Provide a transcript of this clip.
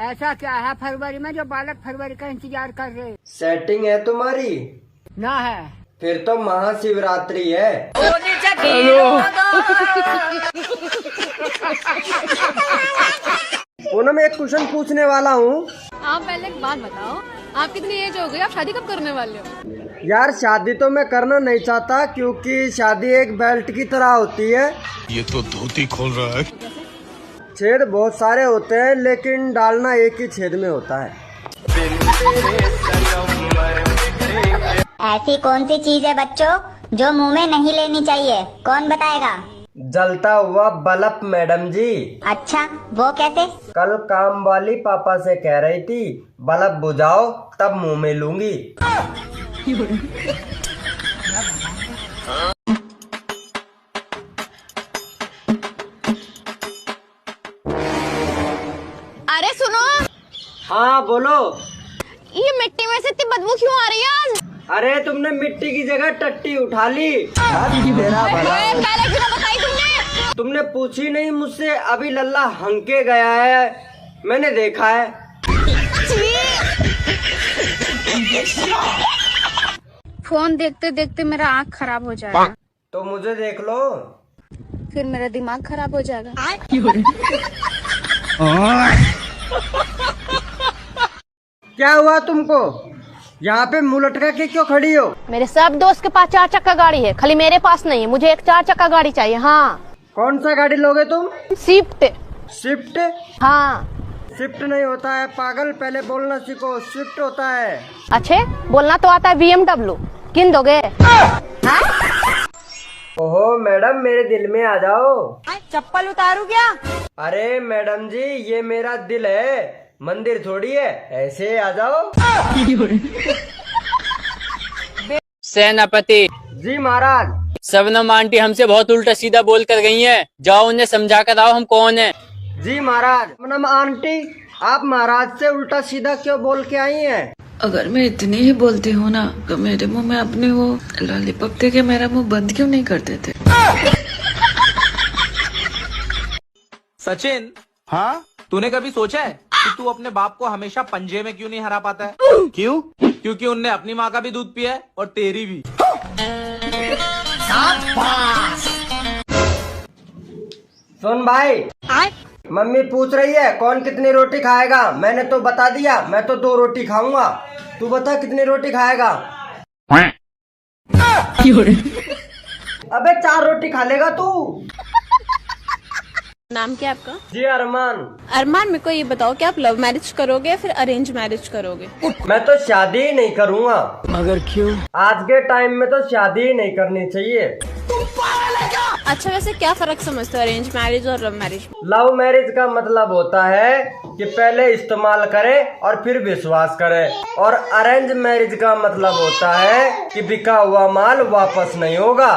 ऐसा क्या है फरवरी में जो बालक फरवरी का इंतजार कर रहे? सेटिंग है तुम्हारी? ना है। फिर तो महाशिवरात्रि है। पूनम एक क्वेश्चन पूछने वाला हूँ। आप पहले एक बात बताओ, आप कितनी एज हो गई, आप शादी कब करने वाले हो? यार शादी तो मैं करना नहीं चाहता क्योंकि शादी एक बेल्ट की तरह होती है। ये तो धोती खोल रहा है। छेद बहुत सारे होते हैं लेकिन डालना एक ही छेद में होता है। ऐसी कौन सी चीज है बच्चों जो मुंह में नहीं लेनी चाहिए? कौन बताएगा? जलता हुआ बल्ब मैडम जी। अच्छा, वो कैसे? कल काम वाली पापा से कह रही थी बल्ब बुझाओ तब मुंह में लूंगी। अरे सुनो। हाँ बोलो। ये मिट्टी में से इतनी बदबू क्यों आ रही है आज? अरे तुमने मिट्टी की जगह टट्टी उठा ली। पहले क्यों बताई तुमने? तुमने पूछी नहीं मुझसे, अभी लल्ला हंके गया है, मैंने देखा है। फोन देखते देखते मेरा आँख खराब हो जाएगा। तो मुझे देख लो। फिर मेरा दिमाग खराब हो जाएगा। क्या हुआ तुमको? यहाँ पे मुंह लटका के क्यों खड़ी हो? मेरे सब दोस्त के पास 4 चक्का गाड़ी है, खाली मेरे पास नहीं है। मुझे एक 4 चक्का गाड़ी चाहिए। हाँ। कौन सा गाड़ी लोगे तुम? स्विफ्ट। स्विफ्ट? हाँ। स्विफ्ट नहीं होता है पागल, पहले बोलना सीखो। स्विफ्ट होता है। अच्छे बोलना तो आता है BMW। किन दोगे? ओहो मैडम मेरे दिल में आ जाओ। चप्पल उतारू क्या? अरे मैडम जी ये मेरा दिल है, मंदिर थोड़ी है, ऐसे आ जाओ। सेनापति जी महाराज। शबनम आंटी हमसे बहुत उल्टा सीधा बोल कर गई हैं, जाओ उन्हें समझा कर आओ हम कौन है। जी महाराज। शबनम आंटी आप महाराज से उल्टा सीधा क्यों बोल के आई हैं? अगर मैं इतनी ही बोलती हूँ ना तो मेरे मुंह में अपने वो लॉलीपॉप दे के मेरा मुंह बंद क्यों नहीं कर देते? सचिन, हाँ तूने कभी सोचा है कि तू अपने बाप को हमेशा पंजे में क्यों नहीं हरा पाता है? क्यों? क्योंकि उनने अपनी माँ का भी दूध पिया है और तेरी भी। सुन भाई, मम्मी पूछ रही है कौन कितनी रोटी खाएगा। मैंने तो बता दिया, मैं तो 2 रोटी खाऊंगा। तू बता कितनी रोटी खाएगा? अबे 4 रोटी खा लेगा तू। नाम क्या आपका? जी अरमान। अरमान, मेरे को ये बताओ कि आप लव मैरिज करोगे या फिर अरेंज मैरिज करोगे? मैं तो शादी ही नहीं करूँगा। मगर क्यों? आज के टाइम में तो शादी ही नहीं करनी चाहिए। अच्छा, वैसे क्या फर्क समझते हो अरेंज मैरिज और लव मैरिज? लव मैरिज का मतलब होता है कि पहले इस्तेमाल करे और फिर विश्वास करे, और अरेंज मैरिज का मतलब होता है कि बिका हुआ माल वापस नहीं होगा।